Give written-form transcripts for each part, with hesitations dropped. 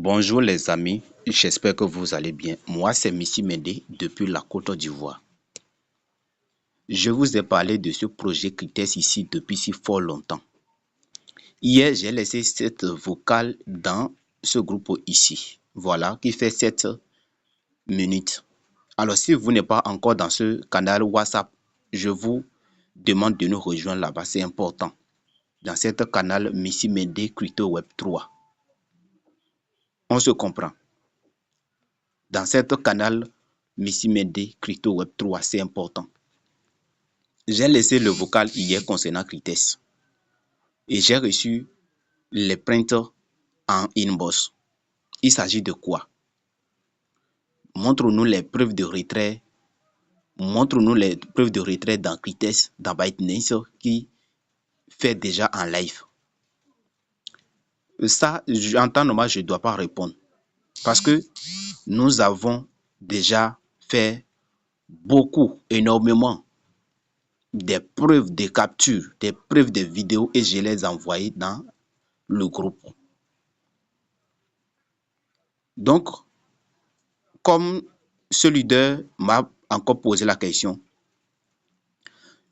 Bonjour les amis, j'espère que vous allez bien. Moi, c'est Missi Médé depuis la Côte d'Ivoire. Je vous ai parlé de ce projet CRITES ici depuis si fort longtemps. Hier, j'ai laissé cette vocale dans ce groupe ici. Voilà, qui fait 7 minutes. Alors, si vous n'êtes pas encore dans ce canal WhatsApp, je vous demande de nous rejoindre là-bas, c'est important. Dans ce canal Missi Médé Crypto Web 3. On se comprend. Dans ce canal Missi Médé Crypto Web 3, c'est important. J'ai laissé le vocal hier concernant CRITES et j'ai reçu les plaintes en inbox. Il s'agit de quoi? Montre-nous les preuves de retrait. Montre-nous les preuves de retrait dans CRITES, dans ByteDance qui fait déjà en live. Ça, en temps normal, je ne dois pas répondre parce que nous avons déjà fait beaucoup, énormément des preuves de capture, des preuves de vidéos et je les ai envoyées dans le groupe. Donc, comme ce leader m'a encore posé la question,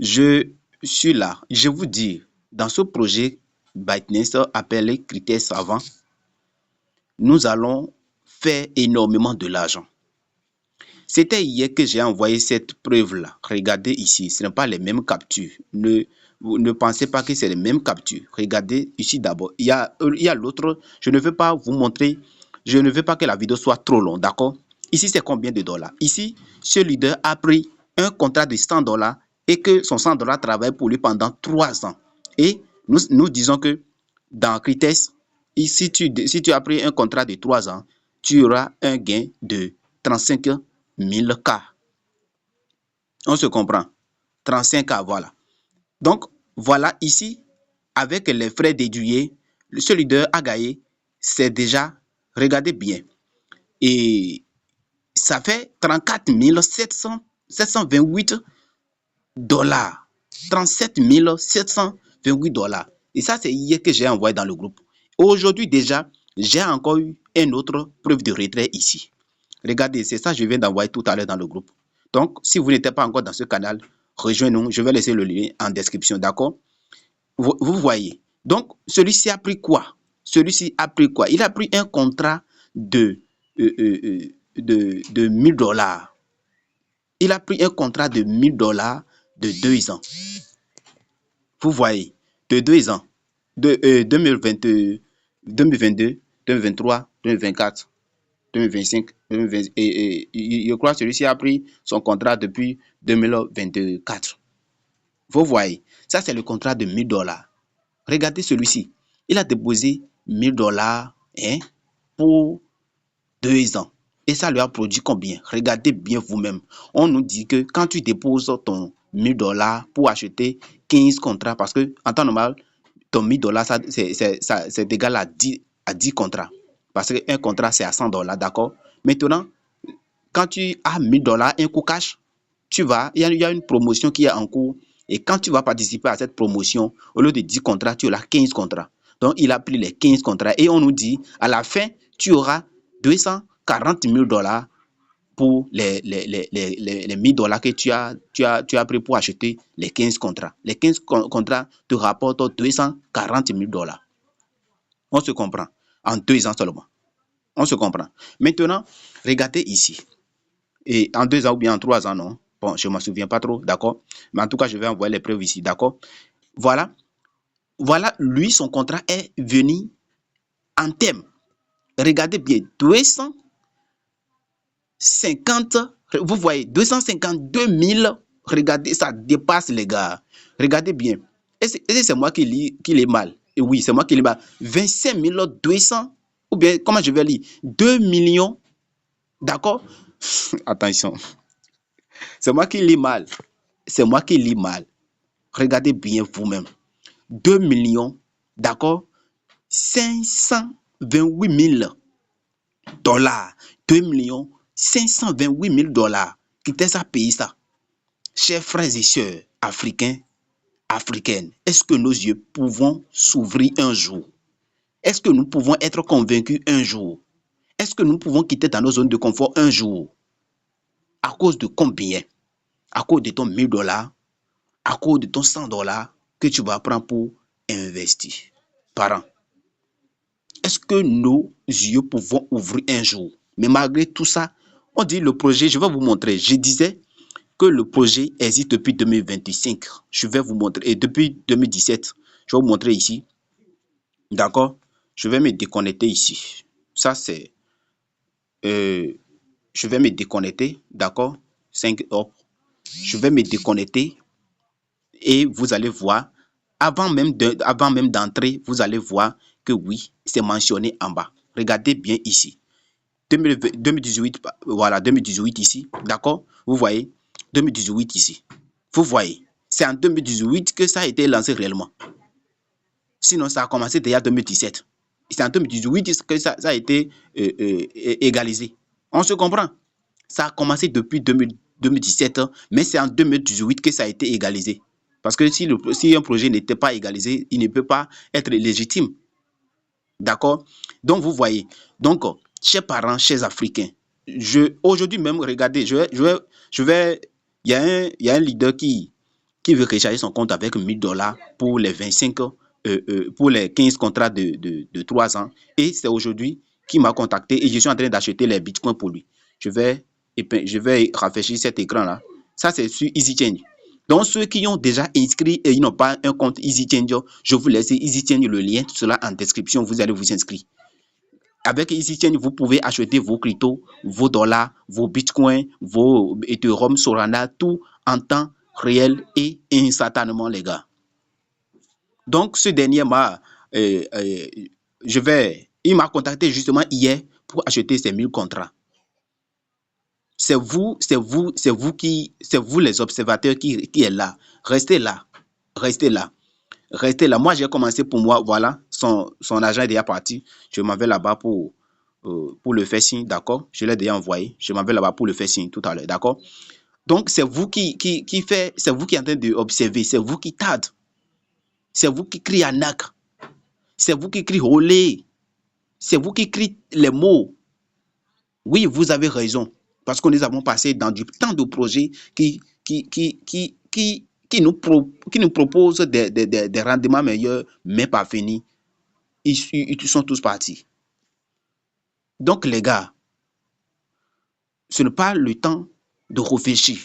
je suis là. Je vous dis, dans ce projet ByteDance appelé CRITES avant, nous allons faire énormément de l'argent. C'était hier que j'ai envoyé cette preuve-là. Regardez ici, ce n'est pas les mêmes captures. Ne pensez pas que c'est les mêmes captures. Regardez ici d'abord. Il y a l'autre. Je ne veux pas vous montrer. Je ne veux pas que la vidéo soit trop longue, d'accord? Ici, c'est combien de dollars? Ici, ce leader a pris un contrat de 100 dollars et que son 100 dollars travaille pour lui pendant 3 ans. Et nous disons que dans CRITES, si tu as pris un contrat de 3 ans, tu auras un gain de 35 000 K. On se comprend. 35 K, voilà. Donc, voilà ici, avec les frais déduits, ce leader a gagné, c'est déjà, regardez bien, et ça fait 34 728 dollars. 37 728 dollars. Et ça, c'est hier que j'ai envoyé dans le groupe. Aujourd'hui, déjà, j'ai encore eu une autre preuve de retrait ici. Regardez, c'est ça que je viens d'envoyer tout à l'heure dans le groupe. Donc, si vous n'êtes pas encore dans ce canal, rejoignez-nous. Je vais laisser le lien en description, d'accord? Vous voyez. Donc, celui-ci a pris quoi? Celui-ci a pris quoi? Il a pris un contrat de 1000 dollars. Il a pris un contrat de 1000 dollars de 2 ans. Vous voyez, de 2 ans. De 2022, 2023, 2024, 2025, 2020, et je crois que celui-ci a pris son contrat depuis 2024. Vous voyez, ça c'est le contrat de 1000 dollars. Regardez celui-ci. Il a déposé 1000 dollars pour 2 ans. Et ça lui a produit combien? Regardez bien vous-même. On nous dit que quand tu déposes ton 1000 dollars pour acheter 15 contrats, parce que en temps normal, ton 1000 dollars, c'est égal à 10 contrats. Parce qu'un contrat, c'est à 100 dollars, d'accord? Maintenant, quand tu as 1000 dollars, un coup cash, il y a une promotion qui est en cours. Et quand tu vas participer à cette promotion, au lieu de 10 contrats, tu auras 15 contrats. Donc, il a pris les 15 contrats. Et on nous dit, à la fin, tu auras 240 000 dollars pour les 1000 dollars que tu as pris pour acheter les 15 contrats. Les 15 contrats te rapportent 240 000 dollars. On se comprend. En 2 ans seulement. On se comprend. Maintenant, regardez ici. Et en 2 ans ou bien en 3 ans, non. Bon, je ne m'en souviens pas trop, d'accord? Mais en tout cas, je vais envoyer les preuves ici, d'accord? Voilà. Voilà, lui, son contrat est venu en thème. Regardez bien, 250, vous voyez, 252 000, regardez, ça dépasse les gars. Regardez bien. Et c'est moi qui lis mal. Et oui, c'est moi qui lis mal. 25 200, ou bien, comment je vais lire? 2 millions, d'accord? Attention. C'est moi qui lis mal. C'est moi qui lis mal. Regardez bien vous-même. 2 millions, d'accord? 528 000 dollars. 2 millions 528 000 dollars. Qui ça paye ça? Chers frères et sœurs africains, africaines, est-ce que nos yeux pouvons s'ouvrir un jour? Est-ce que nous pouvons être convaincus un jour Est-ce que nous pouvons quitter dans nos zones de confort un jour? À cause de combien? À cause de ton 1000 $, à cause de ton 100 $ que tu vas prendre pour investir par an. Est-ce que nos yeux pouvons ouvrir un jour? Mais malgré tout ça, on dit le projet, je vais vous montrer. Je disais que le projet existe depuis 2025. Je vais vous montrer. Et depuis 2017, je vais vous montrer ici. D'accord? Je vais me déconnecter ici. Ça, c'est... je vais me déconnecter. D'accord? 5 hop. Je vais me déconnecter. Et vous allez voir, avant même d'entrer, vous allez voir que oui, c'est mentionné en bas. Regardez bien ici. 2018, voilà, 2018 ici, d'accord? Vous voyez, 2018 ici. Vous voyez, c'est en 2018 que ça a été lancé réellement. Sinon, ça a commencé déjà en 2017. C'est en 2018 que ça a été égalisé. On se comprend? Ça a commencé depuis 2017, mais c'est en 2018 que ça a été égalisé. Parce que si un projet n'était pas égalisé, il ne peut pas être légitime. D'accord? Donc, vous voyez. Donc, chers parents, chers Africains, aujourd'hui même, regardez, il y a un leader qui veut recharger son compte avec 1000 $ pour les 25, pour les 15 contrats de 3 ans. Et c'est aujourd'hui qu'il m'a contacté et je suis en train d'acheter les bitcoins pour lui. Je vais rafraîchir cet écran-là. Ça, c'est sur EasyChange. Donc, ceux qui ont déjà inscrit et ils n'ont pas un compte EasyChange, je vous laisse EasyChange, le lien, tout cela en description. Vous allez vous inscrire. Avec EasyChange, vous pouvez acheter vos cryptos, vos dollars, vos bitcoins, vos Ethereum, Solana, tout en temps réel et instantanément, les gars. Donc, ce dernier il m'a contacté justement hier pour acheter ces 1000 contrats. C'est vous les observateurs qui est là. Restez là. Restez là. Restez là. Moi, j'ai commencé pour moi. Voilà, son agent est déjà parti. Je m'en vais là-bas pour le faire signe, d'accord? Je l'ai déjà envoyé. Je m'en vais là-bas pour le faire signe tout à l'heure, d'accord? Donc, c'est vous c'est vous qui êtes en train d'observer. C'est vous qui tade. C'est vous qui criez Anak. C'est vous qui criez Olé. C'est vous qui criez les mots. Oui, vous avez raison. Parce que nous avons passé dans du temps de projets qui nous proposent des rendements meilleurs, mais pas finis. Ils sont tous partis. Donc, les gars, ce n'est pas le temps de réfléchir.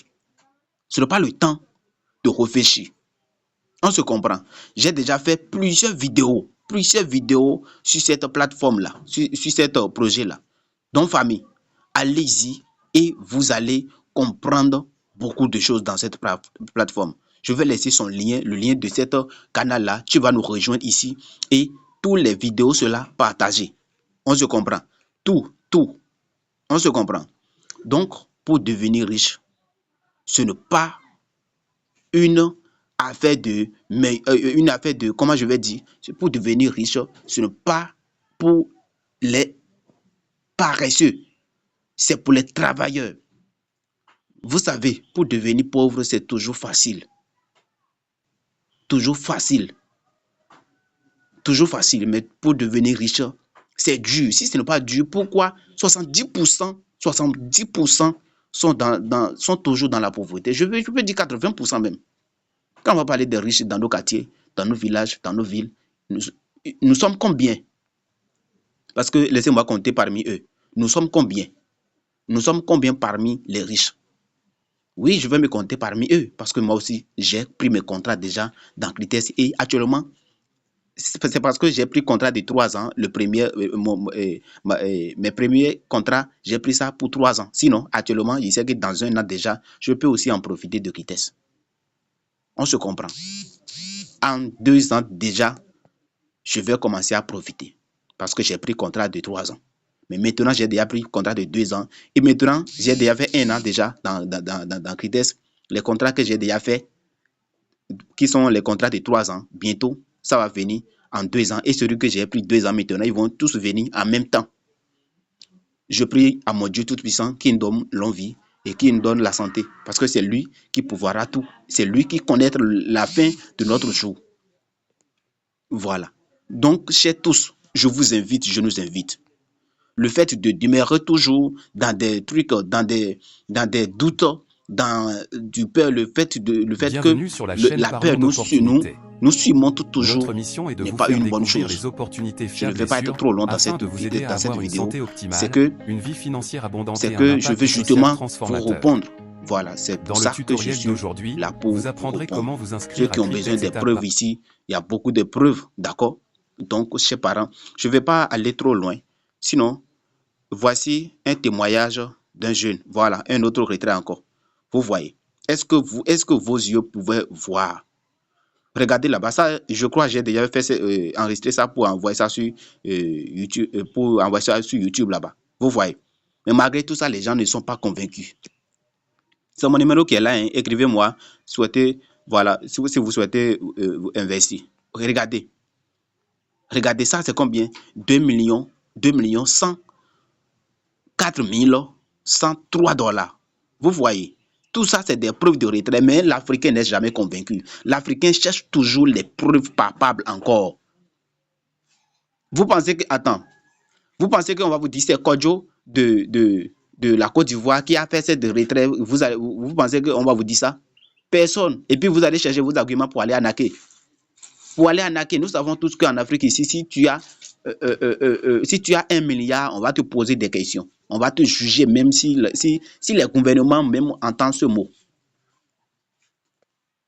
Ce n'est pas le temps de réfléchir. On se comprend. J'ai déjà fait plusieurs vidéos sur cette plateforme-là, sur ce projet-là. Donc, famille, allez-y et vous allez comprendre beaucoup de choses dans cette plateforme. Je vais laisser son lien, le lien de cette canal-là. Tu vas nous rejoindre ici et toutes les vidéos, cela partagées. On se comprend. Tout. On se comprend. Donc, pour devenir riche, ce n'est pas une affaire de, comment je vais dire, pour devenir riche, ce n'est pas pour les paresseux, c'est pour les travailleurs. Vous savez, pour devenir pauvre, c'est toujours facile. Toujours facile. Toujours facile, mais pour devenir riche, c'est dur. Si ce n'est pas dur, pourquoi 70% sont toujours dans la pauvreté? Je peux dire 80% même. Quand on va parler des riches dans nos quartiers, dans nos villages, dans nos villes, nous sommes combien? Parce que laissez-moi compter parmi eux. Nous sommes combien? Nous sommes combien parmi les riches? Oui, je vais me compter parmi eux parce que moi aussi, j'ai pris mes contrats déjà dans Critès et actuellement, c'est parce que j'ai pris contrat de 3 ans. Le premier, mes premiers contrats, j'ai pris ça pour 3 ans. Sinon, actuellement, je sais que dans un an déjà, je peux aussi en profiter de Critès. On se comprend. En 2 ans déjà, je vais commencer à profiter parce que j'ai pris contrat de 3 ans. Mais maintenant, j'ai déjà pris contrat de 2 ans. Et maintenant, j'ai déjà fait 1 an déjà dans Critès. Les contrats que j'ai déjà fait, qui sont les contrats de 3 ans, bientôt, ça va venir en 2 ans. Et celui que j'ai pris 2 ans maintenant, ils vont tous venir en même temps. Je prie à mon Dieu Tout-Puissant qui nous donne l'envie et qui nous donne la santé. Parce que c'est lui qui pourvoira tout. C'est lui qui connaît la fin de notre jour. Voilà. Donc, chers tous, je vous invite, je nous invite. le fait de demeurer toujours dans des trucs, dans des doutes, dans du peur, le fait que Bienvenue sur la chaîne la peur Parlons d'opportunités. nous surmonte toujours Notre mission est de n'est vous pas faire une bonne découvrir chose. les opportunités Je ne fiables vais et pas être sûres trop long afin de vous aider à dans cette avoir une vidéo. santé C'est optimale, que une vie financière abondante c'est et un que je veux impact social justement vous transformateur. répondre. Voilà, c'est pour Dans le ça que je tutoriel suis d'aujourd'hui, là pour vous vous apprendrez répondre. comment vous Ceux inscrire à qui ont besoin Cryptex des étape preuves ici, il y a beaucoup de preuves, d'accord? Donc, chers parents, je ne vais pas aller trop loin. Sinon, voici un témoignage d'un jeune. Voilà, un autre retrait encore. Vous voyez. Est-ce que vos yeux pouvaient voir? Regardez là-bas, ça, je crois que j'ai déjà fait enregistrer ça pour envoyer ça sur YouTube, là-bas. Vous voyez. Mais malgré tout ça, les gens ne sont pas convaincus. C'est mon numéro qui est là, hein. Écrivez-moi, voilà, si vous souhaitez investir. Regardez ça, c'est combien? 2 104 103 $. Vous voyez, tout ça, c'est des preuves de retrait, mais l'Africain n'est jamais convaincu. L'Africain cherche toujours les preuves palpables encore. Vous pensez qu'on va vous dire c'est Kodjo de la Côte d'Ivoire qui a fait cette retrait? Vous pensez qu'on va vous dire ça? Personne. Et puis vous allez chercher vos arguments pour aller arnaquer. Nous savons tous qu'en Afrique ici, si tu as 1 milliard, on va te poser des questions. On va te juger même si les gouvernements même entendent ce mot.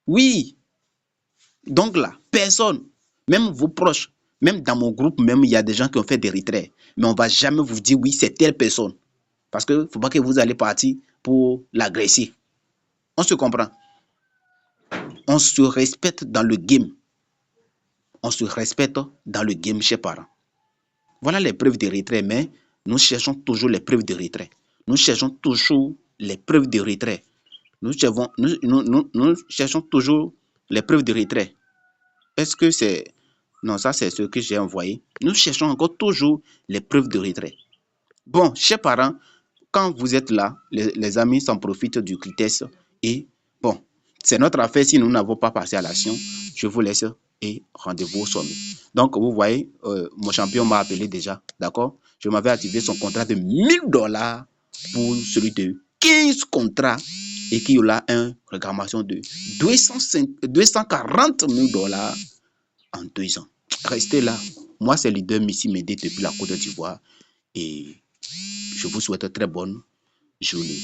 Oui. Donc là, personne, même vos proches, même dans mon groupe, même il y a des gens qui ont fait des retraits. Mais on ne va jamais vous dire oui, c'est telle personne. Parce qu'il ne faut pas que vous allez partir pour l'agresser. On se comprend. On se respecte dans le game. Chers parents. Voilà les preuves de retrait, mais nous cherchons toujours les preuves de retrait. Nous cherchons toujours les preuves de retrait. Nous cherchons toujours les preuves de retrait. Est-ce que c'est... Non, ça c'est ce que j'ai envoyé. Nous cherchons encore toujours les preuves de retrait. Bon, chers parents, quand vous êtes là, les amis s'en profitent du Cryptex. Et bon, c'est notre affaire si nous n'avons pas passé à l'action. Je vous laisse et rendez-vous au sommet. Donc, vous voyez, mon champion m'a appelé déjà, d'accord? Je m'avais activé son contrat de 1 000 $ pour celui de 15 contrats et qui aura une réclamation de 240 000 $ en 2 ans. Restez là. Moi, c'est leader Missy Médé depuis la Côte d'Ivoire et je vous souhaite une très bonne journée.